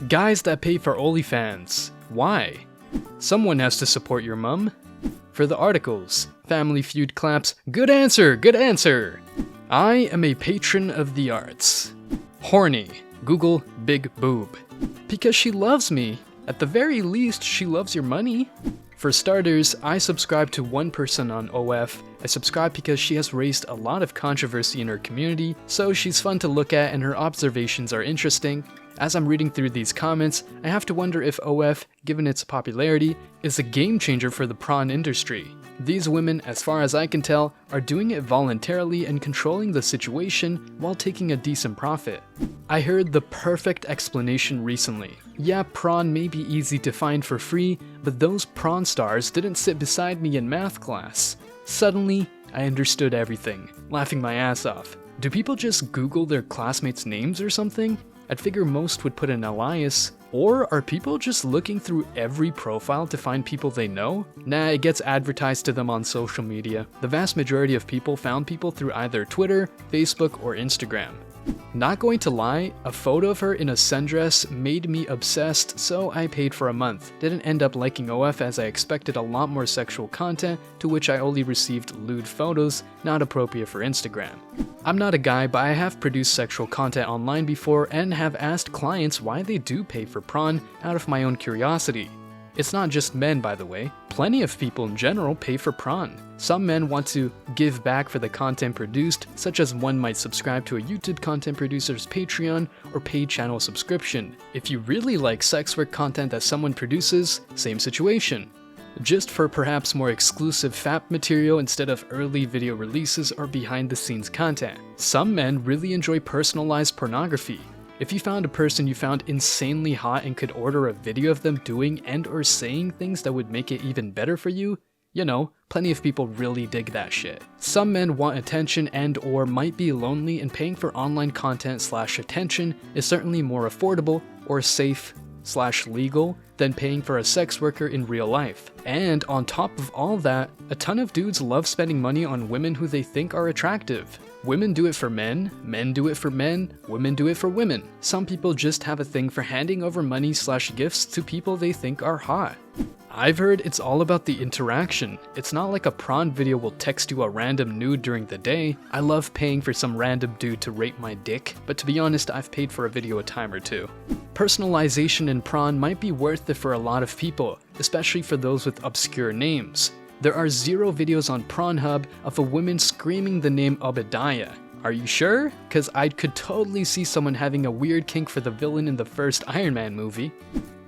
Guys that pay for OnlyFans. Why? Someone has to support your mum. For the articles, Family Feud claps, good answer, good answer. I am a patron of the arts. Horny, Google big boob. Because she loves me. At the very least, she loves your money. For starters, I subscribe to one person on OF. I subscribe because she has raised a lot of controversy in her community, so she's fun to look at and her observations are interesting. As I'm reading through these comments, I have to wonder if OF, given its popularity, is a game changer for the prawn industry. These women, as far as I can tell, are doing it voluntarily and controlling the situation while taking a decent profit. I heard the perfect explanation recently. Yeah, prawn may be easy to find for free, but those prawn stars didn't sit beside me in math class. Suddenly, I understood everything, laughing my ass off. Do people just Google their classmates' names or something? I'd figure most would put an alias. Or are people just looking through every profile to find people they know? Nah, it gets advertised to them on social media. The vast majority of people found people through either Twitter, Facebook, or Instagram. Not going to lie, a photo of her in a sundress made me obsessed, so I paid for a month. Didn't end up liking OF as I expected a lot more sexual content, to which I only received lewd photos, not appropriate for Instagram. I'm not a guy, but I have produced sexual content online before and have asked clients why they do pay for prawn out of my own curiosity. It's not just men, by the way. Plenty of people in general pay for prawn. Some men want to give back for the content produced, such as one might subscribe to a YouTube content producer's Patreon or paid channel subscription. If you really like sex work content that someone produces, same situation. Just for perhaps more exclusive FAP material instead of early video releases or behind the scenes content. Some men really enjoy personalized pornography. If you found a person you found insanely hot and could order a video of them doing and or saying things that would make it even better for you, you know, plenty of people really dig that shit. Some men want attention and or might be lonely, and paying for online content / attention is certainly more affordable or safe / legal than paying for a sex worker in real life. And on top of all that, a ton of dudes love spending money on women who they think are attractive. Women do it for men do it for men, women do it for women. Some people just have a thing for handing over money / gifts to people they think are hot. I've heard it's all about the interaction. It's not like a prawn video will text you a random nude during the day. I love paying for some random dude to rape my dick, but to be honest, I've paid for a video a time or two. Personalization in prawn might be worth it for a lot of people, especially for those with obscure names. There are 0 videos on Pornhub of a woman screaming the name Obadiah. Are you sure? Cause I could totally see someone having a weird kink for the villain in the first Iron Man movie.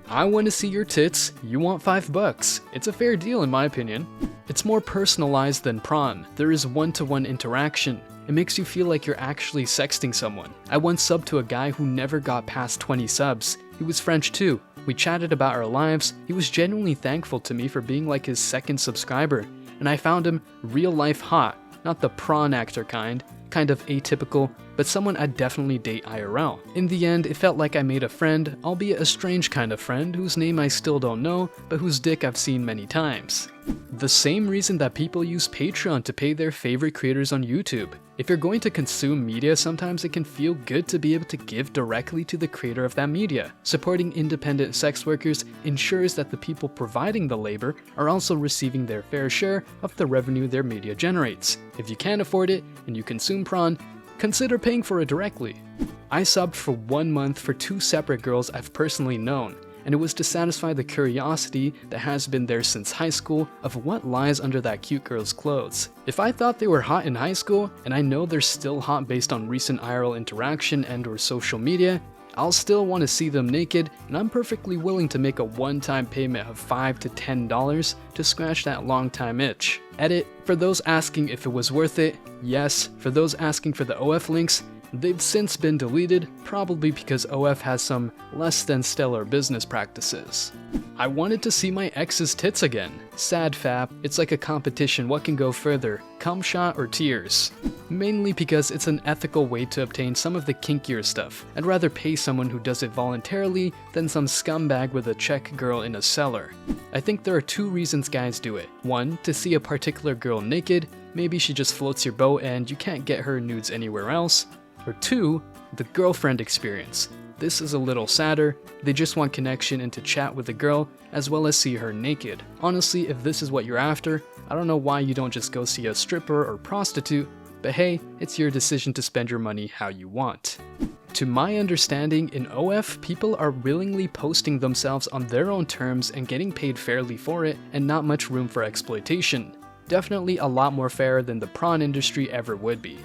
I want to see your tits, you want $5. It's a fair deal in my opinion. It's more personalized than prawn. There is one-to-one interaction. It makes you feel like you're actually sexting someone. I once subbed to a guy who never got past 20 subs. He was French too. We chatted about our lives. He was genuinely thankful to me for being like his second subscriber, and I found him real life hot, not the prawn actor kind of atypical, but someone I'd definitely date IRL. In the end, it felt like I made a friend, albeit a strange kind of friend whose name I still don't know, but whose dick I've seen many times. The same reason that people use Patreon to pay their favorite creators on YouTube. If you're going to consume media, sometimes it can feel good to be able to give directly to the creator of that media. Supporting independent sex workers ensures that the people providing the labor are also receiving their fair share of the revenue their media generates. If you can't afford it and you consume prawn, consider paying for it directly. I subbed for 1 month for 2 separate girls I've personally known, and it was to satisfy the curiosity that has been there since high school of what lies under that cute girl's clothes. If I thought they were hot in high school, and I know they're still hot based on recent IRL interaction and or social media, I'll still want to see them naked, and I'm perfectly willing to make a one-time payment of $5 to $10 to scratch that long-time itch. Edit, for those asking if it was worth it, yes. For those asking for the OF links, they've since been deleted, probably because OF has some less than stellar business practices. I wanted to see my ex's tits again. Sad fap, it's like a competition, what can go further, cum shot or tears? Mainly because it's an ethical way to obtain some of the kinkier stuff. I'd rather pay someone who does it voluntarily than some scumbag with a Czech girl in a cellar. I think there are 2 reasons guys do it. 1, to see a particular girl naked, maybe she just floats your boat and you can't get her nudes anywhere else. Or 2, the girlfriend experience. This is a little sadder. They just want connection and to chat with the girl, as well as see her naked. Honestly, if this is what you're after, I don't know why you don't just go see a stripper or prostitute, but hey, it's your decision to spend your money how you want. To my understanding, in OF, people are willingly posting themselves on their own terms and getting paid fairly for it, and not much room for exploitation. Definitely a lot more fair than the prawn industry ever would be.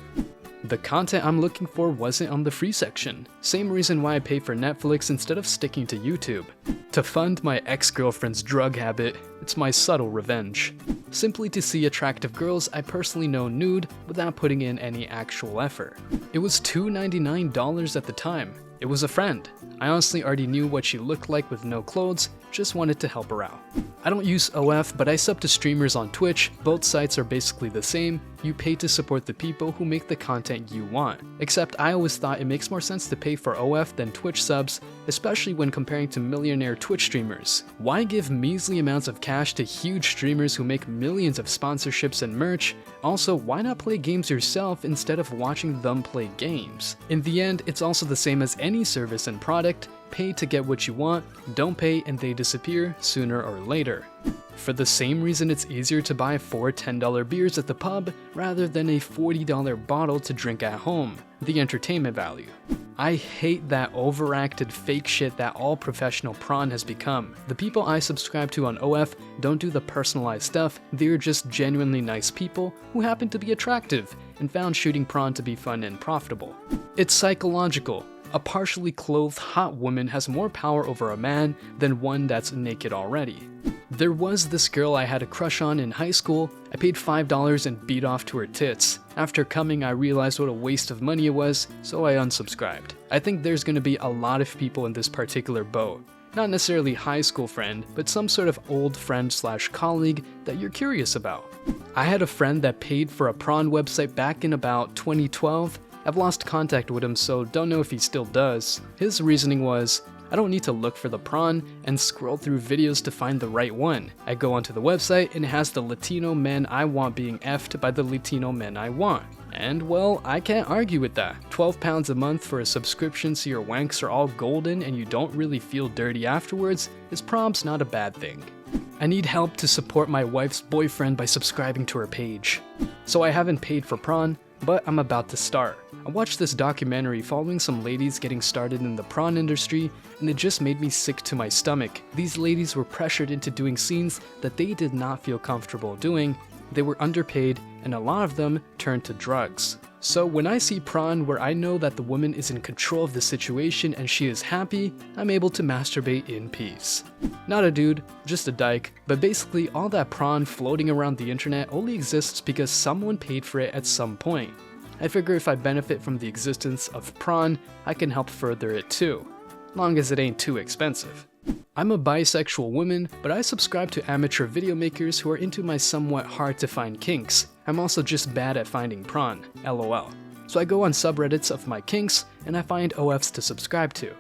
The content I'm looking for wasn't on the free section. Same reason why I pay for Netflix instead of sticking to YouTube. To fund my ex-girlfriend's drug habit, it's my subtle revenge. Simply to see attractive girls I personally know nude without putting in any actual effort. It was $2.99 at the time. It was a friend. I honestly already knew what she looked like with no clothes, just wanted to help her out. I don't use OF, but I sub to streamers on Twitch. Both sites are basically the same. You pay to support the people who make the content you want. Except I always thought it makes more sense to pay for OF than Twitch subs, especially when comparing to millionaire Twitch streamers. Why give measly amounts of cash to huge streamers who make millions of sponsorships and merch? Also, why not play games yourself instead of watching them play games? In the end, it's also the same as any service and product. Pay to get what you want, don't pay and they disappear sooner or later. For the same reason it's easier to buy 4 $10 beers at the pub rather than a $40 bottle to drink at home, the entertainment value. I hate that overacted fake shit that all professional prawn has become. The people I subscribe to on OF don't do the personalized stuff, they're just genuinely nice people who happen to be attractive and found shooting prawn to be fun and profitable. It's psychological. A partially clothed hot woman has more power over a man than one that's naked already. There was this girl I had a crush on in high school. I paid $5 and beat off to her tits. After coming, I realized what a waste of money it was, so I unsubscribed. I think there's gonna be a lot of people in this particular boat. Not necessarily high school friend, but some sort of old friend / colleague that you're curious about. I had a friend that paid for a prawn website back in about 2012. I've lost contact with him, so don't know if he still does. His reasoning was, I don't need to look for the prawn and scroll through videos to find the right one. I go onto the website and it has the Latino men I want being effed by the Latino men I want. And well, I can't argue with that. £12 a month for a subscription so your wanks are all golden and you don't really feel dirty afterwards is probs not a bad thing. I need help to support my wife's boyfriend by subscribing to her page. So I haven't paid for prawn, but I'm about to start. I watched this documentary following some ladies getting started in the prawn industry, and it just made me sick to my stomach. These ladies were pressured into doing scenes that they did not feel comfortable doing, they were underpaid, and a lot of them turned to drugs. So when I see prawn where I know that the woman is in control of the situation and she is happy, I'm able to masturbate in peace. Not a dude, just a dyke, but basically all that prawn floating around the internet only exists because someone paid for it at some point. I figure if I benefit from the existence of prawn, I can help further it too, long as it ain't too expensive. I'm a bisexual woman, but I subscribe to amateur video makers who are into my somewhat hard to find kinks. I'm also just bad at finding prawn, lol. So I go on subreddits of my kinks, and I find OFs to subscribe to.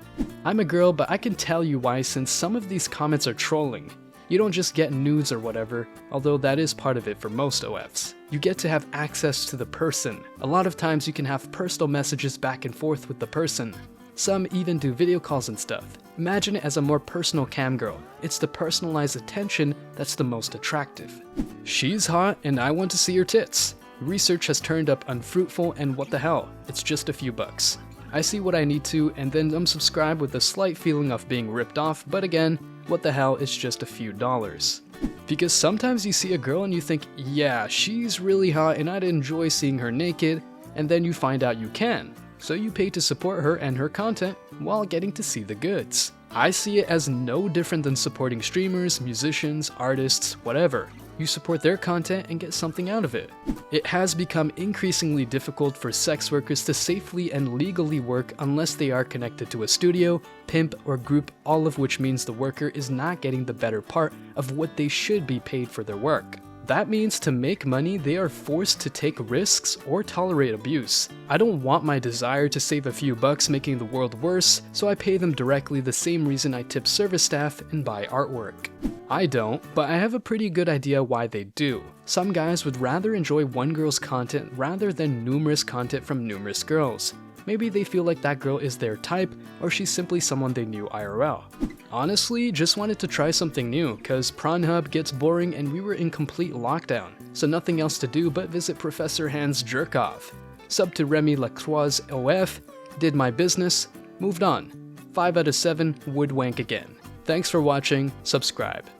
I'm a girl, but I can tell you why since some of these comments are trolling. You don't just get nudes or whatever, although that is part of it for most OFs. You get to have access to the person. A lot of times you can have personal messages back and forth with the person. Some even do video calls and stuff. Imagine it as a more personal cam girl. It's the personalized attention that's the most attractive. She's hot and I want to see her tits. Research has turned up unfruitful and what the hell, it's just a few bucks. I see what I need to and then unsubscribe with a slight feeling of being ripped off, but again, what the hell, it's just a few dollars. Because sometimes you see a girl and you think, yeah, she's really hot and I'd enjoy seeing her naked, and then you find out you can. So you pay to support her and her content while getting to see the goods. I see it as no different than supporting streamers, musicians, artists, whatever. You support their content and get something out of it. It has become increasingly difficult for sex workers to safely and legally work unless they are connected to a studio, pimp, or group, all of which means the worker is not getting the better part of what they should be paid for their work. That means to make money, they are forced to take risks or tolerate abuse. I don't want my desire to save a few bucks making the world worse, so I pay them directly the same reason I tip service staff and buy artwork. I don't, but I have a pretty good idea why they do. Some guys would rather enjoy one girl's content rather than numerous content from numerous girls. Maybe they feel like that girl is their type, or she's simply someone they knew IRL. Honestly, just wanted to try something new, cause Pornhub gets boring and we were in complete lockdown, so nothing else to do but visit Professor Han's Jerkoff. Sub to Remy Lacroix's OF, did my business, moved on. 5 out of 7, would wank again. Thanks for watching, subscribe.